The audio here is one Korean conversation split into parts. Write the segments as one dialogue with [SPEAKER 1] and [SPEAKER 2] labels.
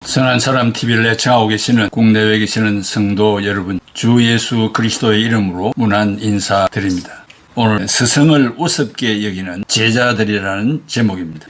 [SPEAKER 1] 선한 사람 TV를 애청하고 계시는 국내외에 계시는 성도 여러분, 주 예수 그리스도의 이름으로 문안 인사드립니다. 오늘 스승을 우습게 여기는 제자들이라는 제목입니다.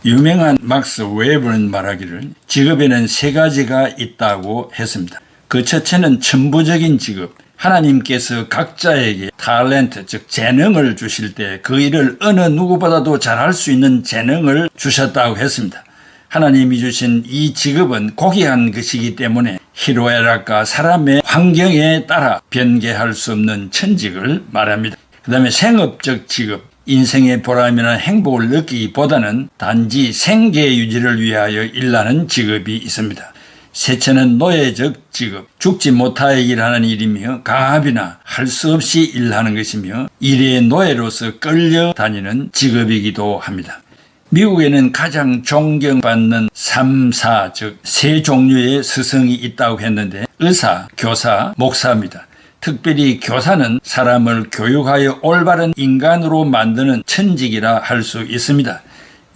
[SPEAKER 1] 유명한 막스 웨버는 말하기를 직업에는 세 가지가 있다고 했습니다. 그 첫째는 천부적인 직업. 하나님께서 각자에게 탤런트, 즉 재능을 주실 때 그 일을 어느 누구보다도 잘할 수 있는 재능을 주셨다고 했습니다. 하나님이 주신 이 직업은 고귀한 것이기 때문에 희로애락과 사람의 환경에 따라 변개할 수 없는 천직을 말합니다. 그 다음에 생업적 직업, 인생의 보람이나 행복을 느끼기보다는 단지 생계 유지를 위하여 일하는 직업이 있습니다. 셋째는 노예적 직업, 죽지 못하여 일하는 일이며 가압이나 할 수 없이 일하는 것이며 일의 노예로서 끌려다니는 직업이기도 합니다. 미국에는 가장 존경받는 3, 4, 즉 세 종류의 스승이 있다고 했는데 의사, 교사, 목사입니다. 특별히 교사는 사람을 교육하여 올바른 인간으로 만드는 천직이라 할 수 있습니다.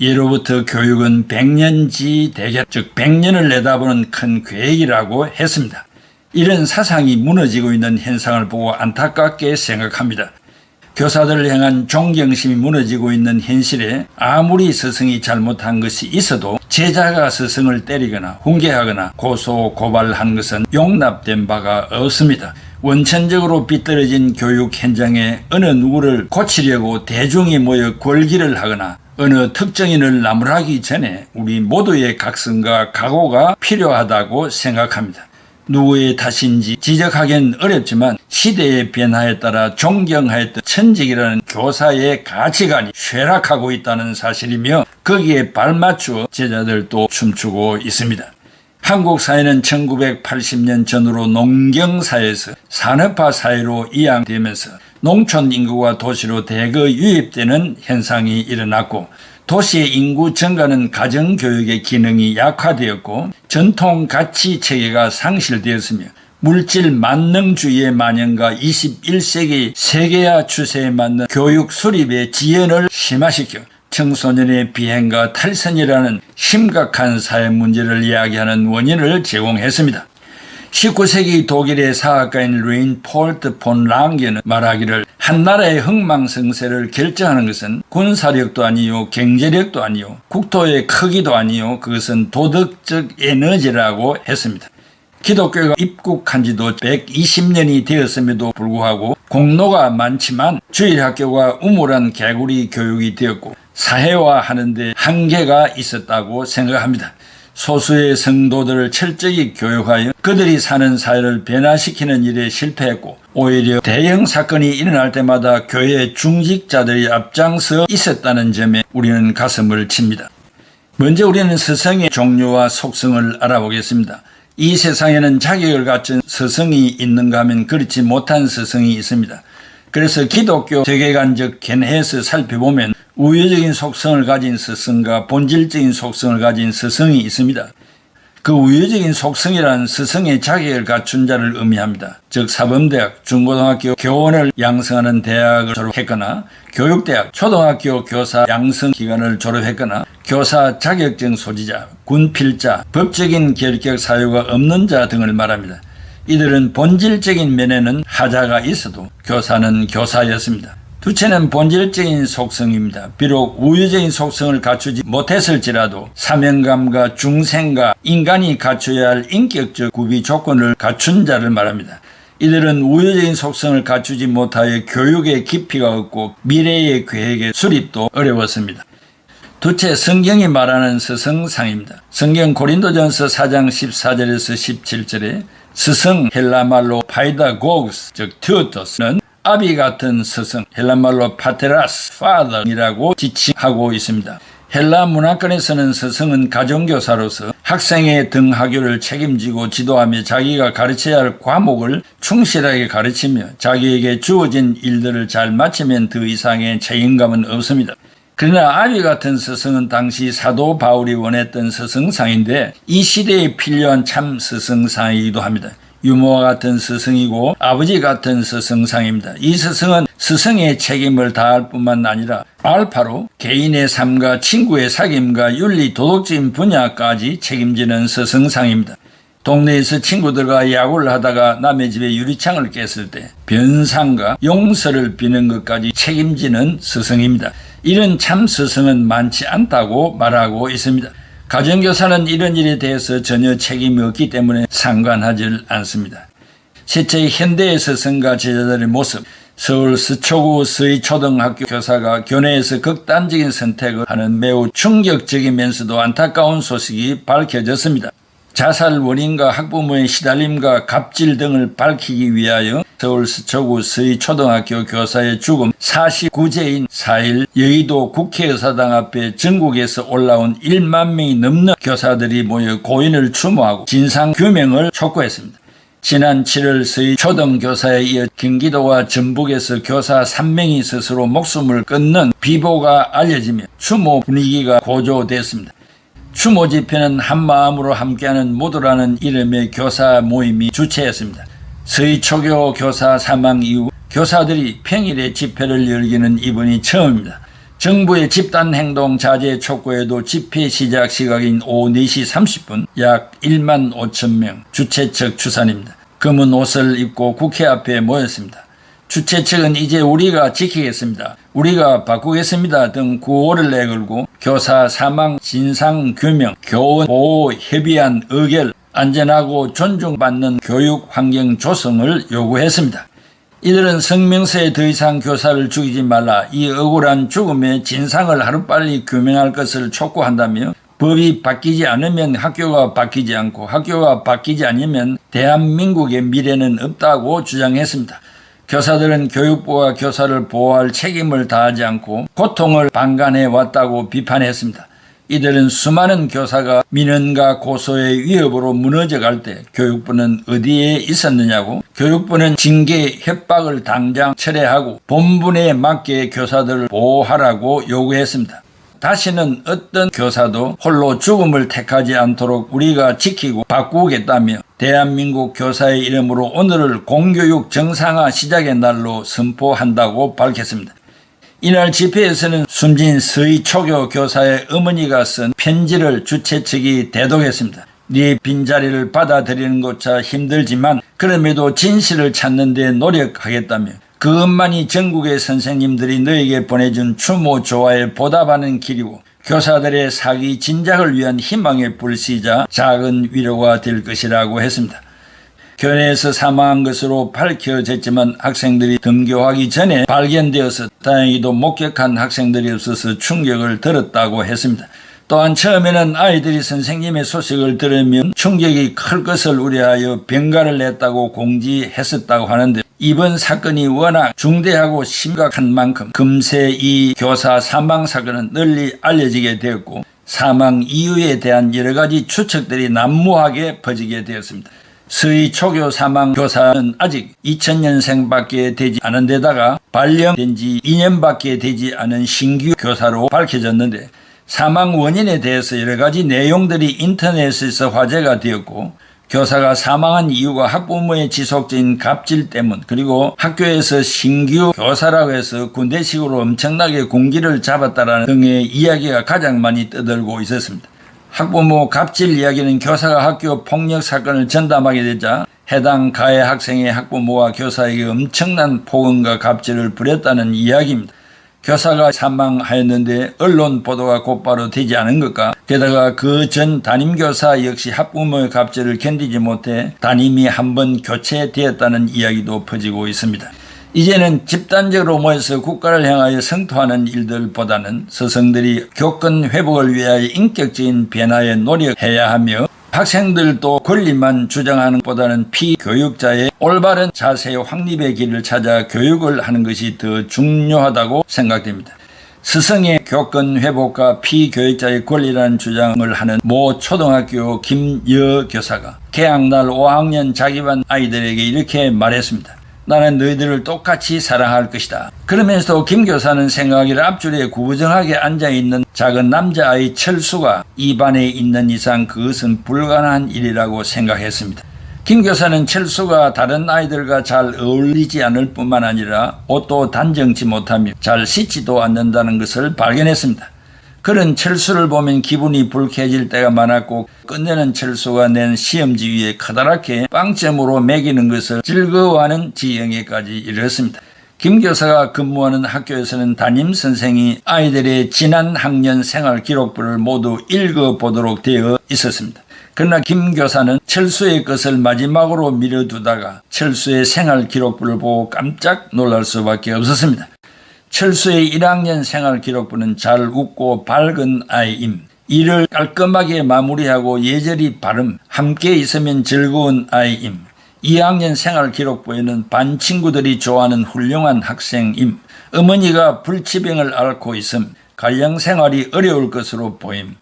[SPEAKER 1] 예로부터 교육은 백년지 대계, 즉 100년을 내다보는 큰 계획이라고 했습니다. 이런 사상이 무너지고 있는 현상을 보고 안타깝게 생각합니다. 교사들을 향한 존경심이 무너지고 있는 현실에 아무리 스승이 잘못한 것이 있어도 제자가 스승을 때리거나 훈계하거나 고소 고발한 것은 용납된 바가 없습니다. 원천적으로 삐뚤어진 교육 현장에 어느 누구를 고치려고 대중이 모여 궐기를 하거나 어느 특정인을 나무라기 전에 우리 모두의 각성과 각오가 필요하다고 생각합니다. 누구의 탓인지 지적하기는 어렵지만 시대의 변화에 따라 존경하였던 천직이라는 교사의 가치관이 쇠락하고 있다는 사실이며 거기에 발맞추어 제자들도 춤추고 있습니다. 한국 사회는 1980년 전후로 농경사회에서 산업화 사회로 이양되면서 농촌 인구가 도시로 대거 유입되는 현상이 일어났고 도시의 인구 증가는 가정교육의 기능이 약화되었고 전통 가치 체계가 상실되었으며 물질 만능주의의 만연과 21세기 세계화 추세에 맞는 교육 수립의 지연을 심화시켜 청소년의 비행과 탈선이라는 심각한 사회 문제를 이야기하는 원인을 제공했습니다. 19세기 독일의 사학가인 레인폴드 폰 랑게는 말하기를 한 나라의 흥망성쇠를 결정하는 것은 군사력도 아니요 경제력도 아니요 국토의 크기도 아니요 그것은 도덕적 에너지라고 했습니다. 기독교가 입국한 지도 120년이 되었음에도 불구하고 공로가 많지만 주일학교가 우물한 개구리 교육이 되었고 사회화하는 데 한계가 있었다고 생각합니다. 소수의 성도들을 철저히 교육하여 그들이 사는 사회를 변화시키는 일에 실패했고 오히려 대형 사건이 일어날 때마다 교회 중직자들이 앞장서 있었다는 점에 우리는 가슴을 칩니다. 먼저 우리는 스승의 종류와 속성을 알아보겠습니다. 이 세상에는 자격을 갖춘 스승이 있는가 하면 그렇지 못한 스승이 있습니다. 그래서 기독교 세계관적 견해에서 살펴보면 우유적인 속성을 가진 스승과 본질적인 속성을 가진 스승이 있습니다. 그 우유적인 속성이란 스승의 자격을 갖춘 자를 의미합니다. 즉 사범대학, 중고등학교 교원을 양성하는 대학을 졸업했거나 교육대학, 초등학교 교사 양성기관을 졸업했거나 교사 자격증 소지자, 군필자, 법적인 결격 사유가 없는 자 등을 말합니다. 이들은 본질적인 면에는 하자가 있어도 교사는 교사였습니다. 둘째는 본질적인 속성입니다. 비록 우유적인 속성을 갖추지 못했을지라도 사명감과 중생과 인간이 갖춰야 할 인격적 구비 조건을 갖춘 자를 말합니다. 이들은 우유적인 속성을 갖추지 못하여 교육의 깊이가 없고 미래의 계획의 수립도 어려웠습니다. 둘째, 성경이 말하는 스승상입니다. 성경 고린도전서 4장 14절에서 17절에 스승 헬라말로 파이다고그스 즉 튜터스는 아비 같은 스승 헬라말로 파테라스 father이라고 지칭하고 있습니다. 헬라 문화권에서는 스승은 가정교사로서 학생의 등하교를 책임지고 지도하며 자기가 가르쳐야 할 과목을 충실하게 가르치며 자기에게 주어진 일들을 잘 마치면 그 이상의 책임감은 없습니다. 그러나 아비 같은 스승은 당시 사도 바울이 원했던 스승상인데 이 시대에 필요한 참 스승상이기도 합니다. 유모와 같은 스승이고 아버지 같은 스승상입니다. 이 스승은 스승의 책임을 다할 뿐만 아니라 알파로 개인의 삶과 친구의 사귐과 윤리 도덕적인 분야까지 책임지는 스승상입니다. 동네에서 친구들과 야구를 하다가 남의 집에 유리창을 깼을 때 변상과 용서를 비는 것까지 책임지는 스승입니다. 이런 참 스승은 많지 않다고 말하고 있습니다. 가정교사는 이런 일에 대해서 전혀 책임이 없기 때문에 상관하지 않습니다. 실제 현대의 스승과 제자들의 모습, 서울 서초구 서희초등학교 교사가 교내에서 극단적인 선택을 하는 매우 충격적이면서도 안타까운 소식이 밝혀졌습니다. 자살 원인과 학부모의 시달림과 갑질 등을 밝히기 위하여 서울 서초구 서희초등학교 교사의 죽음 49제인 4일 여의도 국회의사당 앞에 전국에서 올라온 1만 명이 넘는 교사들이 모여 고인을 추모하고 진상규명을 촉구했습니다. 지난 7월 서희초등교사에 이어 경기도와 전북에서 교사 3명이 스스로 목숨을 끊는 비보가 알려지며 추모 분위기가 고조됐습니다. 추모 집회는 한마음으로 함께하는 모두라는 이름의 교사 모임이 주최했습니다. 서희초교 교사 사망 이후 교사들이 평일에 집회를 열기는 이번이 처음입니다. 정부의 집단행동 자제 촉구에도 집회 시작 시각인 오후 4시 30분 약 1만 5천 명 주최 측 추산입니다. 검은 옷을 입고 국회 앞에 모였습니다. 주최 측은 이제 우리가 지키겠습니다, 우리가 바꾸겠습니다 등 구호를 내걸고 교사 사망 진상규명, 교원 보호 협의안 의결, 안전하고 존중받는 교육 환경 조성을 요구했습니다. 이들은 성명서에 더 이상 교사를 죽이지 말라, 이 억울한 죽음의 진상을 하루빨리 규명할 것을 촉구한다며 법이 바뀌지 않으면 학교가 바뀌지 않고 학교가 바뀌지 않으면 대한민국의 미래는 없다고 주장했습니다. 교사들은 교육부가 교사를 보호할 책임을 다하지 않고 고통을 방관해 왔다고 비판했습니다. 이들은 수많은 교사가 민원과 고소의 위협으로 무너져갈 때 교육부는 어디에 있었느냐고, 교육부는 징계 협박을 당장 철회하고 본분에 맞게 교사들을 보호하라고 요구했습니다. 다시는 어떤 교사도 홀로 죽음을 택하지 않도록 우리가 지키고 바꾸겠다며 대한민국 교사의 이름으로 오늘을 공교육 정상화 시작의 날로 선포한다고 밝혔습니다. 이날 집회에서는 숨진 서희초교 교사의 어머니가 쓴 편지를 주최 측이 대독했습니다. 네 빈자리를 받아들이는 것조차 힘들지만 그럼에도 진실을 찾는 데 노력하겠다며 그것만이 전국의 선생님들이 너에게 보내준 추모 조화에 보답하는 길이고 교사들의 사기 진작을 위한 희망의 불씨자 작은 위로가 될 것이라고 했습니다. 교내에서 사망한 것으로 밝혀졌지만 학생들이 등교하기 전에 발견되어서 다행히도 목격한 학생들이 없어서 충격을 들었다고 했습니다. 또한 처음에는 아이들이 선생님의 소식을 들으면 충격이 클 것을 우려하여 병가를 냈다고 공지했었다고 하는데 이번 사건이 워낙 중대하고 심각한 만큼 금세 이 교사 사망 사건은 널리 알려지게 되었고 사망 이유에 대한 여러 가지 추측들이 난무하게 퍼지게 되었습니다. 서희초교 사망 교사는 아직 2000년생밖에 되지 않은 데다가 발령된 지 2년밖에 되지 않은 신규 교사로 밝혀졌는데 사망 원인에 대해서 여러 가지 내용들이 인터넷에서 화제가 되었고 교사가 사망한 이유가 학부모의 지속적인 갑질 때문, 그리고 학교에서 신규 교사라고 해서 군대식으로 엄청나게 군기를 잡았다라는 등의 이야기가 가장 많이 떠들고 있었습니다. 학부모 갑질 이야기는 교사가 학교 폭력 사건을 전담하게 되자 해당 가해 학생의 학부모와 교사에게 엄청난 폭언과 갑질을 부렸다는 이야기입니다. 교사가 사망하였는데 언론 보도가 곧바로 되지 않은 것과 게다가 그 전 담임교사 역시 학부모의 갑질을 견디지 못해 담임이 한번 교체되었다는 이야기도 퍼지고 있습니다. 이제는 집단적으로 모여서 국가를 향하여 성토하는 일들보다는 스승들이 교권 회복을 위하여 인격적인 변화에 노력해야 하며 학생들도 권리만 주장하는 것보다는 피교육자의 올바른 자세의 확립의 길을 찾아 교육을 하는 것이 더 중요하다고 생각됩니다. 스승의 교권 회복과 피교육자의 권리라는 주장을 하는 모 초등학교 김여 교사가 개학날 5학년 자기반 아이들에게 이렇게 말했습니다. 나는 너희들을 똑같이 사랑할 것이다. 그러면서도 김 교사는 생각하기를 앞줄에 구부정하게 앉아있는 작은 남자아이 철수가 이 반에 있는 이상 그것은 불가능한 일이라고 생각했습니다. 김 교사는 철수가 다른 아이들과 잘 어울리지 않을 뿐만 아니라 옷도 단정치 못하며 잘 씻지도 않는다는 것을 발견했습니다. 그런 철수를 보면 기분이 불쾌해질 때가 많았고 끝내는 철수가 낸 시험지 위에 커다랗게 빵점으로 매기는 것을 즐거워하는 지경에까지 이르렀습니다. 김 교사가 근무하는 학교에서는 담임선생이 아이들의 지난 학년 생활 기록부를 모두 읽어보도록 되어 있었습니다. 그러나 김 교사는 철수의 것을 마지막으로 미뤄두다가 철수의 생활 기록부를 보고 깜짝 놀랄 수밖에 없었습니다. 철수의 1학년 생활 기록부는 잘 웃고 밝은 아이임, 일을 깔끔하게 마무리하고 예절이 바름, 함께 있으면 즐거운 아이임, 2학년 생활 기록부에는 반 친구들이 좋아하는 훌륭한 학생임, 어머니가 불치병을 앓고 있음, 가정 생활이 어려울 것으로 보임.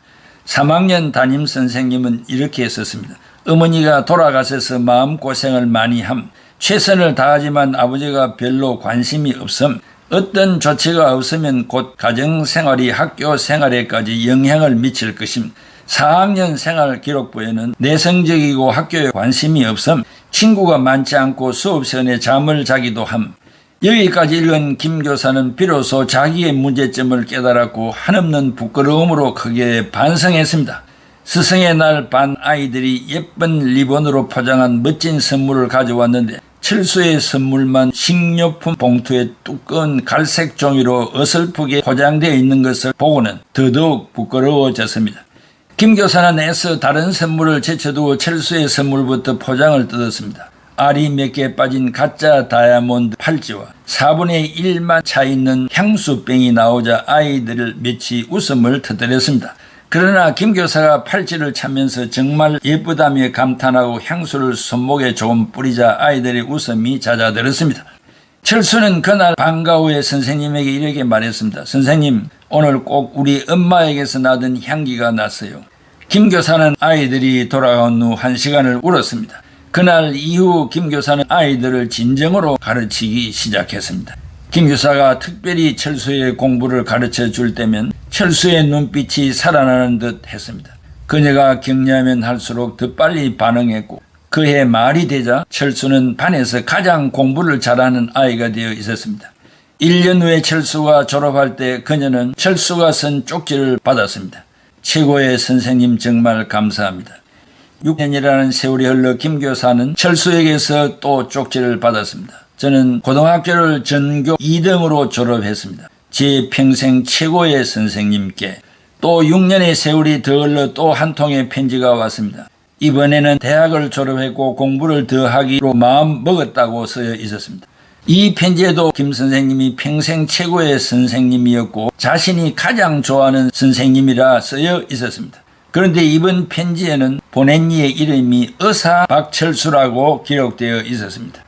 [SPEAKER 1] 3학년 담임 선생님은 이렇게 썼습니다. 어머니가 돌아가셔서 마음고생을 많이 함, 최선을 다하지만 아버지가 별로 관심이 없음, 어떤 조치가 없으면 곧 가정생활이 학교 생활에까지 영향을 미칠 것임. 4학년 생활 기록부에는 내성적이고 학교에 관심이 없음, 친구가 많지 않고 수업 시간에 잠을 자기도 함. 여기까지 읽은 김 교사는 비로소 자기의 문제점을 깨달았고 한없는 부끄러움으로 크게 반성했습니다. 스승의 날 반 아이들이 예쁜 리본으로 포장한 멋진 선물을 가져왔는데 철수의 선물만 식료품 봉투에 두꺼운 갈색 종이로 어설프게 포장되어 있는 것을 보고는 더더욱 부끄러워졌습니다. 김 교사는 애써 다른 선물을 제쳐두고 철수의 선물부터 포장을 뜯었습니다. 알이 몇 개 빠진 가짜 다이아몬드 팔찌와 4분의 1만 차 있는 향수병이 나오자 아이들을 맺이 웃음을 터뜨렸습니다. 그러나 김 교사가 팔찌를 차면서 정말 예쁘다며 감탄하고 향수를 손목에 조금 뿌리자 아이들의 웃음이 잦아들었습니다. 철수는 그날 방과 후에 선생님에게 이렇게 말했습니다. 선생님, 오늘 꼭 우리 엄마에게서 나던 향기가 났어요. 김 교사는 아이들이 돌아온 후 1시간을 울었습니다. 그날 이후 김 교사는 아이들을 진정으로 가르치기 시작했습니다. 김 교사가 특별히 철수의 공부를 가르쳐 줄 때면 철수의 눈빛이 살아나는 듯 했습니다. 그녀가 격려하면 할수록 더 빨리 반응했고 그해 말이 되자 철수는 반에서 가장 공부를 잘하는 아이가 되어 있었습니다. 1년 후에 철수가 졸업할 때 그녀는 철수가 쓴 쪽지를 받았습니다. 최고의 선생님 정말 감사합니다. 6년이라는 세월이 흘러 김 교사는 철수에게서 또 쪽지를 받았습니다. 저는 고등학교를 전교 2등으로 졸업했습니다. 제 평생 최고의 선생님께. 또 6년의 세월이 더 흘러 또 한 통의 편지가 왔습니다. 이번에는 대학을 졸업했고 공부를 더 하기로 마음 먹었다고 쓰여 있었습니다. 이 편지에도 김 선생님이 평생 최고의 선생님이었고 자신이 가장 좋아하는 선생님이라 쓰여 있었습니다. 그런데 이번 편지에는 보낸 이의 이름이 의사 박철수라고 기록되어 있었습니다.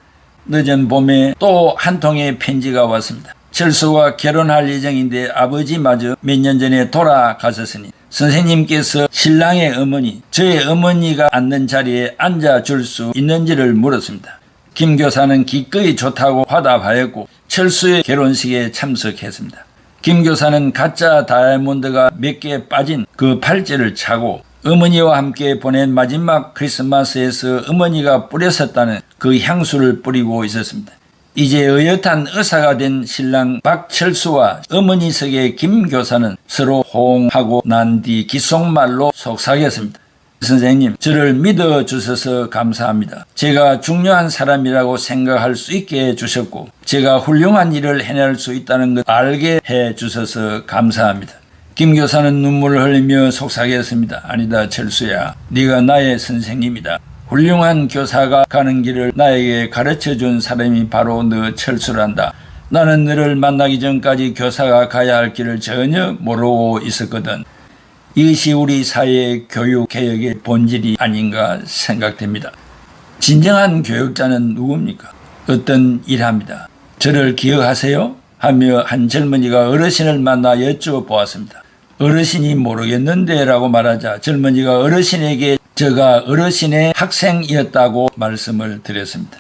[SPEAKER 1] 늦은 봄에 또 한 통의 편지가 왔습니다. 철수가 결혼할 예정인데 아버지마저 몇 년 전에 돌아가셨으니 선생님께서 신랑의 어머니, 저의 어머니가 앉는 자리에 앉아줄 수 있는지를 물었습니다. 김 교사는 기꺼이 좋다고 화답하였고 철수의 결혼식에 참석했습니다. 김 교사는 가짜 다이아몬드가 몇 개 빠진 그 팔찌를 차고 어머니와 함께 보낸 마지막 크리스마스에서 어머니가 뿌렸었다는 그 향수를 뿌리고 있었습니다. 이제 의젓한 의사가 된 신랑 박철수와 어머니석의 김 교사는 서로 호응하고 난 뒤 귓속말로 속삭였습니다. 선생님, 저를 믿어주셔서 감사합니다. 제가 중요한 사람이라고 생각할 수 있게 해주셨고 제가 훌륭한 일을 해낼 수 있다는 것 알게 해주셔서 감사합니다. 김 교사는 눈물을 흘리며 속삭였습니다. 아니다, 철수야. 네가 나의 선생님이다. 훌륭한 교사가 가는 길을 나에게 가르쳐준 사람이 바로 너 철수란다. 나는 너를 만나기 전까지 교사가 가야 할 길을 전혀 모르고 있었거든. 이것이 우리 사회의 교육개혁의 본질이 아닌가 생각됩니다. 진정한 교육자는 누굽니까? 어떤 일합니다. 저를 기억하세요? 하며 한 젊은이가 어르신을 만나 여쭤보았습니다. 어르신이 모르겠는데 라고 말하자 젊은이가 어르신에게 저가 어르신의 학생이었다고 말씀을 드렸습니다.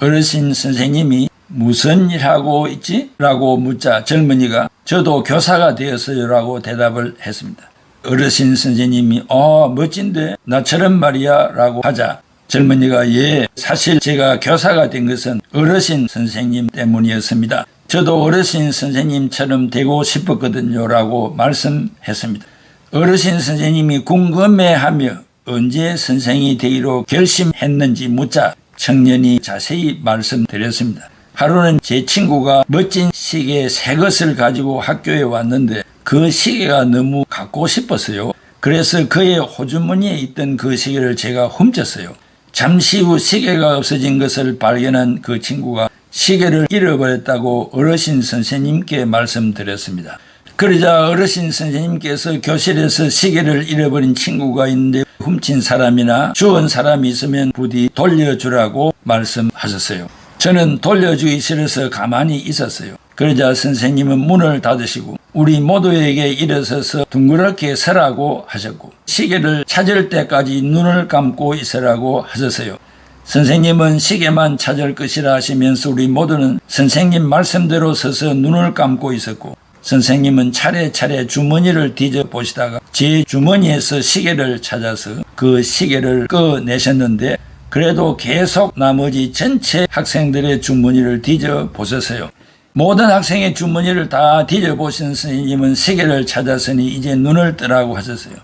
[SPEAKER 1] 어르신 선생님이 무슨 일 하고 있지? 라고 묻자 젊은이가 저도 교사가 되었어요 라고 대답을 했습니다. 어르신 선생님이 멋진데 나처럼 말이야 라고 하자 젊은이가 사실 제가 교사가 된 것은 어르신 선생님 때문이었습니다. 저도 어르신 선생님처럼 되고 싶었거든요 라고 말씀했습니다. 어르신 선생님이 궁금해하며 언제 선생이 되기로 결심했는지 묻자 청년이 자세히 말씀드렸습니다. 하루는 제 친구가 멋진 시계 새 것을 가지고 학교에 왔는데 그 시계가 너무 갖고 싶었어요. 그래서 그의 호주머니에 있던 그 시계를 제가 훔쳤어요. 잠시 후 시계가 없어진 것을 발견한 그 친구가 시계를 잃어버렸다고 어르신 선생님께 말씀드렸습니다. 그러자 어르신 선생님께서 교실에서 시계를 잃어버린 친구가 있는데 훔친 사람이나 주운 사람이 있으면 부디 돌려주라고 말씀하셨어요. 저는 돌려주기 싫어서 가만히 있었어요. 그러자 선생님은 문을 닫으시고 우리 모두에게 일어서서 둥그렇게 서라고 하셨고 시계를 찾을 때까지 눈을 감고 있으라고 하셨어요. 선생님은 시계만 찾을 것이라 하시면서 우리 모두는 선생님 말씀대로 서서 눈을 감고 있었고 선생님은 차례차례 주머니를 뒤져보시다가 제 주머니에서 시계를 찾아서 그 시계를 꺼내셨는데 그래도 계속 나머지 전체 학생들의 주머니를 뒤져보셨어요. 모든 학생의 주머니를 다 뒤져보신 선생님은 시계를 찾았으니 이제 눈을 뜨라고 하셨어요.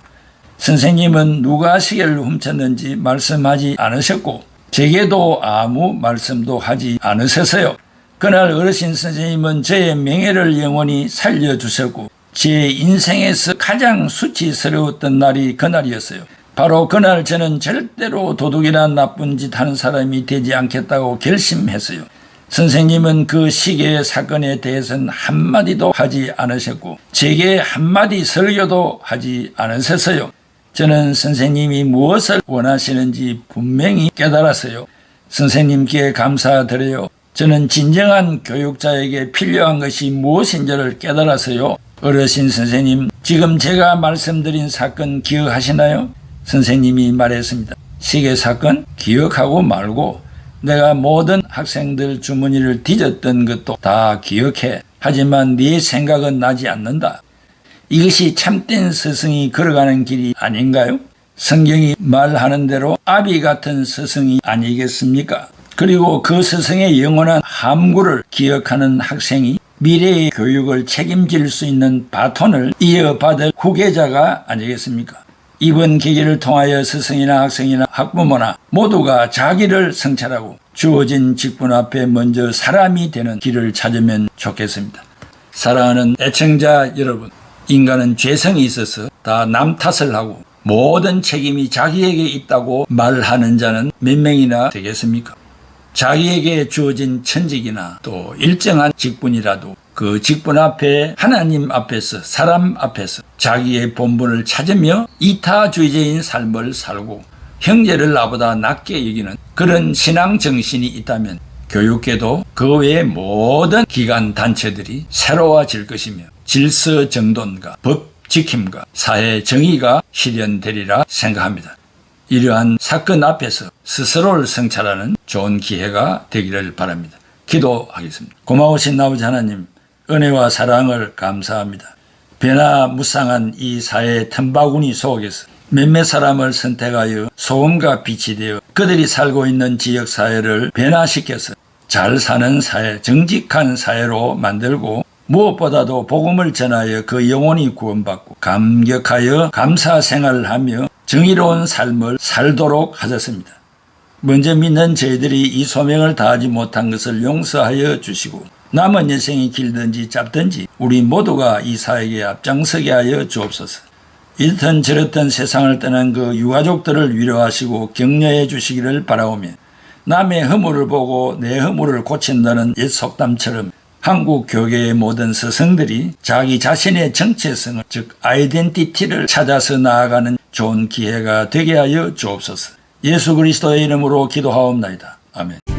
[SPEAKER 1] 선생님은 누가 시계를 훔쳤는지 말씀하지 않으셨고 제게도 아무 말씀도 하지 않으셨어요. 그날 어르신 선생님은 저의 명예를 영원히 살려주셨고 제 인생에서 가장 수치스러웠던 날이 그날이었어요. 바로 그날 저는 절대로 도둑이나 나쁜 짓 하는 사람이 되지 않겠다고 결심했어요. 선생님은 그 시계의 사건에 대해서는 한마디도 하지 않으셨고 제게 한마디 설교도 하지 않으셨어요. 저는 선생님이 무엇을 원하시는지 분명히 깨달았어요. 선생님께 감사드려요. 저는 진정한 교육자에게 필요한 것이 무엇인지를 깨달았어요. 어르신 선생님, 지금 제가 말씀드린 사건 기억하시나요? 선생님이 말했습니다. 시계 사건 기억하고 말고 내가 모든 학생들 주머니를 뒤졌던 것도 다 기억해. 하지만 네 생각은 나지 않는다. 이것이 참된 스승이 걸어가는 길이 아닌가요? 성경이 말하는 대로 아비 같은 스승이 아니겠습니까? 그리고 그 스승의 영원한 함구를 기억하는 학생이 미래의 교육을 책임질 수 있는 바톤을 이어받을 후계자가 아니겠습니까? 이번 계기를 통하여 스승이나 학생이나 학부모나 모두가 자기를 성찰하고 주어진 직분 앞에 먼저 사람이 되는 길을 찾으면 좋겠습니다. 사랑하는 애청자 여러분, 인간은 죄성이 있어서 다 남 탓을 하고 모든 책임이 자기에게 있다고 말하는 자는 몇 명이나 되겠습니까? 자기에게 주어진 천직이나 또 일정한 직분이라도 그 직분 앞에 하나님 앞에서 사람 앞에서 자기의 본분을 찾으며 이타주의적인 삶을 살고 형제를 나보다 낮게 여기는 그런 신앙 정신이 있다면 교육계도 그 외의 모든 기관 단체들이 새로워질 것이며 질서 정돈과 법 지킴과 사회 정의가 실현되리라 생각합니다. 이러한 사건 앞에서 스스로를 성찰하는 좋은 기회가 되기를 바랍니다. 기도하겠습니다. 고마우신 아버지 하나님, 은혜와 사랑을 감사합니다. 변화무쌍한 이 사회의 틈바구니 속에서 몇몇 사람을 선택하여 소금과 빛이 되어 그들이 살고 있는 지역사회를 변화시켜서 잘 사는 사회, 정직한 사회로 만들고 무엇보다도 복음을 전하여 그 영혼이 구원받고 감격하여 감사 생활을 하며 정의로운 삶을 살도록 하셨습니다. 먼저 믿는 저희들이 이 소명을 다하지 못한 것을 용서하여 주시고 남은 여생이 길든지 짧든지 우리 모두가 이 사회에 앞장서게 하여 주옵소서. 이렇든 저렇든 세상을 떠난 그 유가족들을 위로하시고 격려해 주시기를 바라오며 남의 허물을 보고 내 허물을 고친다는 옛 속담처럼 한국 교계의 모든 스승들이 자기 자신의 정체성을 즉 아이덴티티를 찾아서 나아가는 좋은 기회가 되게 하여 주옵소서. 예수 그리스도의 이름으로 기도하옵나이다. 아멘.